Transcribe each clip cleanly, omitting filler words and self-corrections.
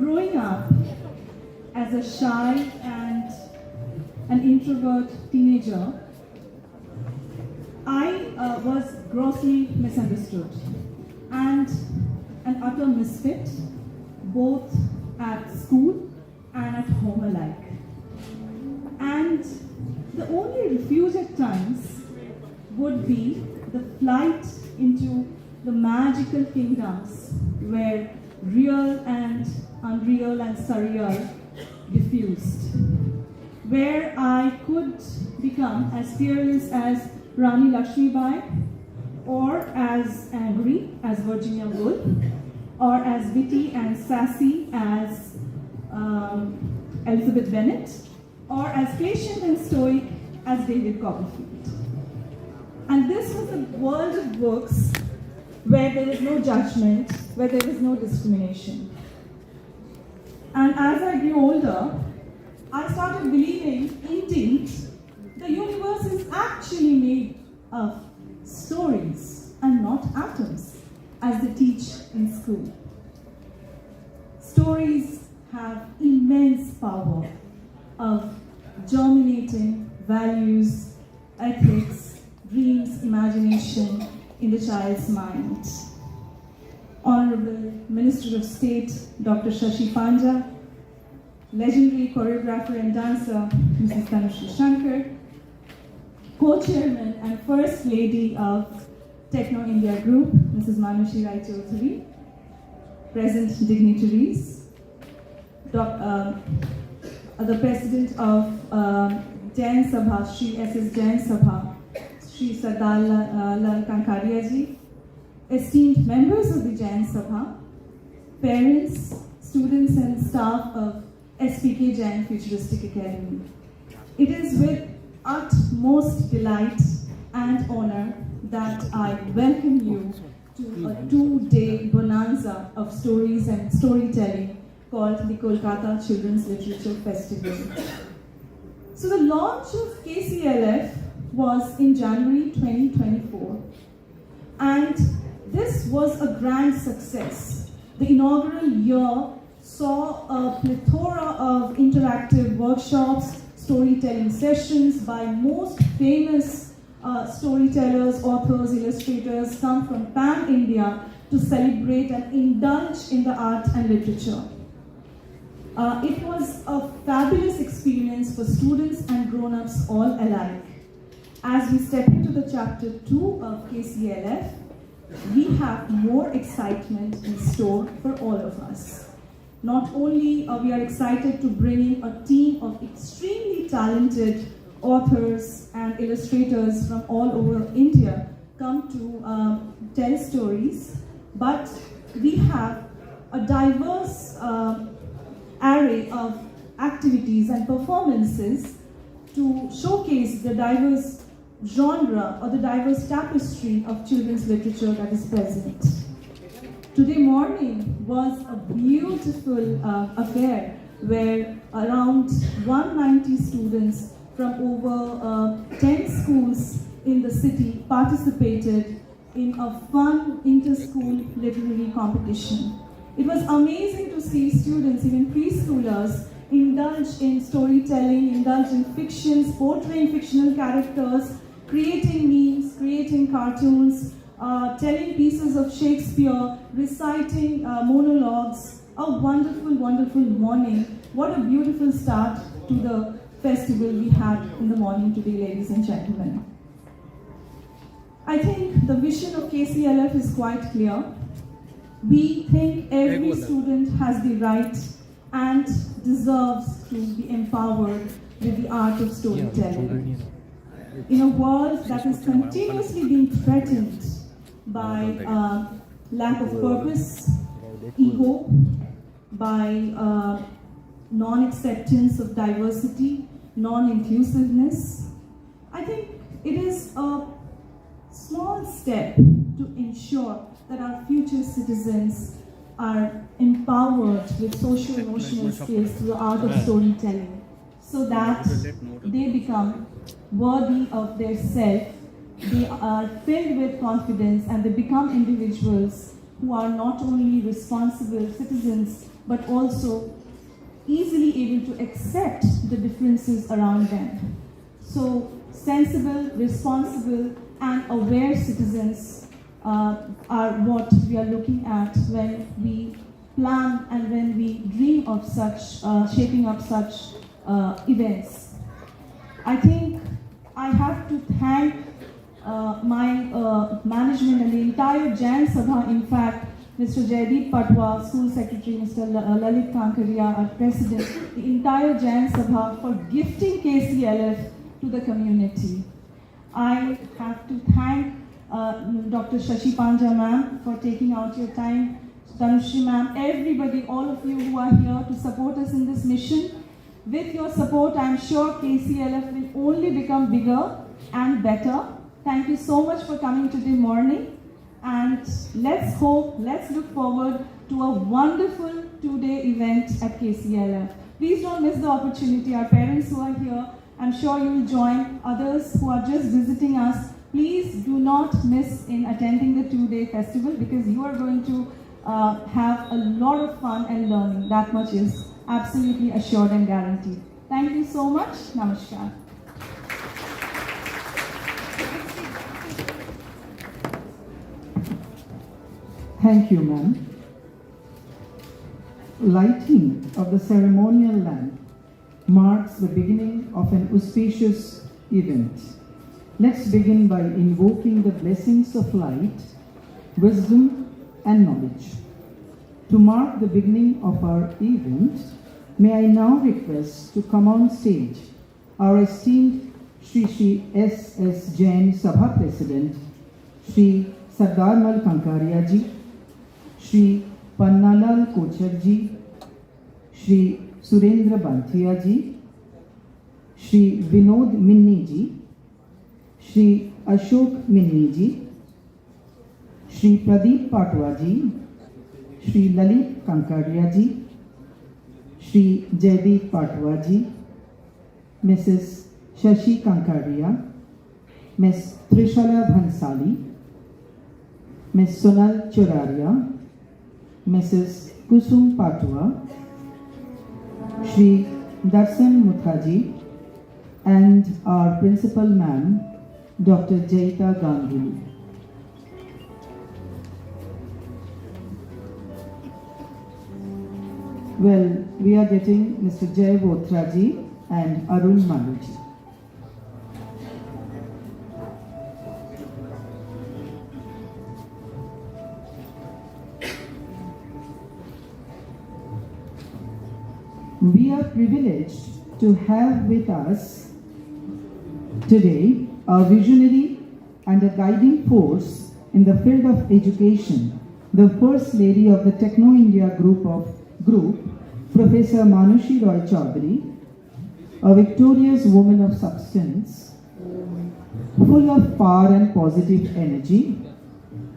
Growing up as a shy and an introvert teenager, I was grossly misunderstood and an utter misfit, both at school and at home alike. And the only refuge at times would be the flight into the magical kingdoms where real and unreal and surreal diffused, where I could become as fearless as Rani Lakshmibai, or as angry as Virginia Woolf, or as witty and sassy as Elizabeth Bennet, or as patient and stoic as David Copperfield. And this was a world of books where there is no judgment, where there is no discrimination. And as I grew older, I started believing, indeed, the universe is actually made of stories and not atoms, as they teach in school. Stories have immense power of germinating values, ethics, dreams, imagination in the child's mind. Honorable Minister of State, Dr. Shashi Panja, legendary choreographer and dancer, Mrs. Tanushree Shankar, co-chairman and first lady of Techno India Group, Mrs. Manushi Rai Chaudhary, present dignitaries, the president of Jain Sabha, Shri S.S. Jain Sabha, Shri Sardar Lal Kankaria ji, esteemed members of the Jain Sabha, parents, students and staff of SPK Jain Futuristic Academy. It is with utmost delight and honor that I welcome you to a two-day bonanza of stories and storytelling called the Kolkata Children's Literature Festival. So the launch of KCLF was in January 2024, and this was a grand success. The inaugural year saw a plethora of interactive workshops, storytelling sessions by most famous storytellers, authors, illustrators come from pan-India to celebrate and indulge in the art and literature. It was a fabulous experience for students and grown-ups all alike. As we step into the chapter 2 of KCLF, we have more excitement in store for all of us. Not only are we excited to bring in a team of extremely talented authors and illustrators from all over India come to tell stories, but we have a diverse array of activities and performances to showcase the diverse genre or the diverse tapestry of children's literature that is present. Today morning was a beautiful affair where around 190 students from over 10 schools in the city participated in a fun inter-school literary competition. It was amazing to see students, even preschoolers, indulge in storytelling, indulge in fictions, portraying fictional characters, creating memes, creating cartoons, telling pieces of Shakespeare, reciting monologues. A wonderful, wonderful morning. What a beautiful start to the festival we had in the morning today, ladies and gentlemen. I think the vision of KCLF is quite clear. We think every student has the right and deserves to be empowered with the art of storytelling. In a world that is continuously being threatened by lack of purpose, ego, by non-acceptance of diversity, non-inclusiveness, I think it is a small step to ensure that our future citizens are empowered with social-emotional skills through the art of storytelling, so that they become worthy of their self, they are filled with confidence, and they become individuals who are not only responsible citizens but also easily able to accept the differences around them. So sensible, responsible, and aware citizens are what we are looking at when we plan and when we dream of such, shaping up such events. I think I have to thank my management and the entire Jain Sabha, in fact, Mr. Jaideep Patwa, School Secretary, Mr. Lalit Kankaria, our President, the entire Jain Sabha for gifting KCLF to the community. I have to thank Dr. Shashi Panja ma'am for taking out your time, Tanushri ma'am, everybody, all of you who are here to support us in this mission. With your support, I am sure KCLF will only become bigger and better. Thank you so much for coming today morning. And let's hope, let's look forward to a wonderful 2-day event at KCLF. Please don't miss the opportunity. Our parents who are here, I'm sure you will join. Others who are just visiting us, please do not miss in attending the 2-day festival, because you are going to have a lot of fun and learning. That much is absolutely assured and guaranteed. Thank you so much. Namaskar. Thank you, ma'am. Lighting of the ceremonial lamp marks the beginning of an auspicious event. Let's begin by invoking the blessings of light, wisdom, and knowledge. To mark the beginning of our event, may I now request to come on stage our esteemed Shri S.S. Jain Sabha President, Shri Sardar Mal Kankaria Ji, Shri Pannalal Kochar Ji, Shri Surendra Banthia Ji, Shri Vinod Minni Ji, Shri Ashok Minni Ji, Shri Pradeep Patwa Ji, Shri Lalit Kankaria Ji, Shri Jaideep Patwa Ji, Mrs. Shashi Kankaria, Ms. Trishala Bhansali, Ms. Sonal Choraria, Mrs. Kusum Patwa, Shri Darsan Mukherjee, and our principal ma'am, Dr. Jaita Ganguly. Well, we are getting Mr. Jay Bothraji and Arun Maluji. We are privileged to have with us today a visionary and a guiding force in the field of education, the First Lady of the Techno India Group, Professor Manushi Roy Chaudhary, a victorious woman of substance, full of power and positive energy.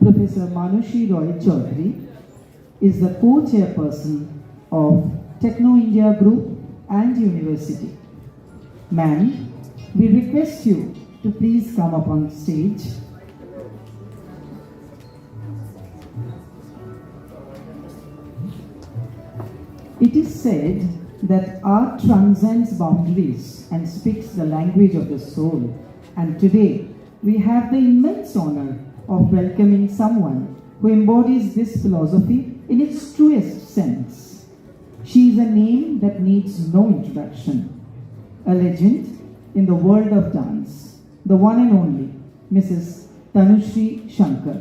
Professor Manushi Roy Chaudhary is the co-chairperson of Techno India Group and University. Ma'am, we request you to please come up on stage. It is said that art transcends boundaries and speaks the language of the soul. And today, we have the immense honor of welcoming someone who embodies this philosophy in its truest sense. She is a name that needs no introduction. A legend in the world of dance, the one and only Mrs. Tanushri Shankar,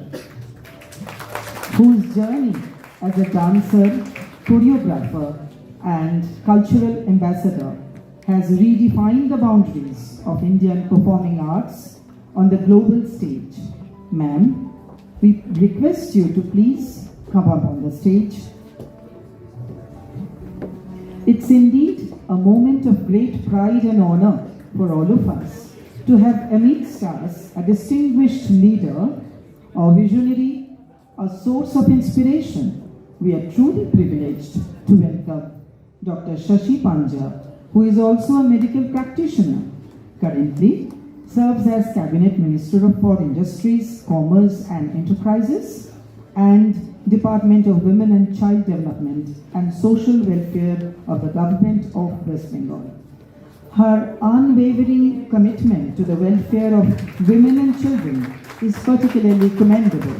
whose journey as a dancer, choreographer, and cultural ambassador has redefined the boundaries of Indian performing arts on the global stage. Ma'am, we request you to please come up on the stage. It's indeed a moment of great pride and honor for all of us to have amidst us a distinguished leader, a visionary, a source of inspiration. We are truly privileged to welcome Dr. Shashi Panja, who is also a medical practitioner. Currently serves as Cabinet Minister for Industries, Commerce and Enterprises, and Department of Women and Child Development and Social Welfare of the Government of West Bengal. Her unwavering commitment to the welfare of women and children is particularly commendable.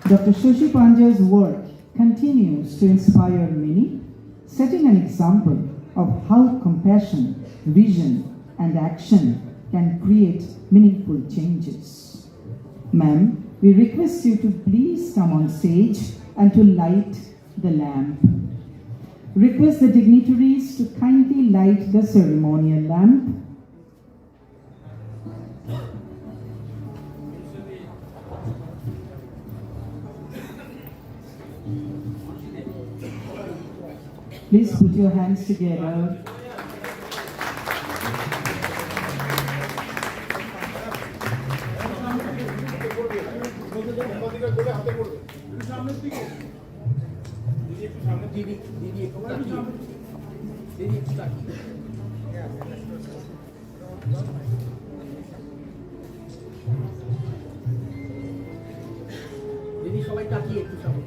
Dr. Shashi Panja's work continues to inspire many, setting an example of how compassion, vision, and action can create meaningful changes. Ma'am, we request you to please come on stage and to light the lamp. Request the dignitaries to kindly light the ceremonial lamp. Please put your hands together. দিদি সবাই তাকিয়ে একটু সামনে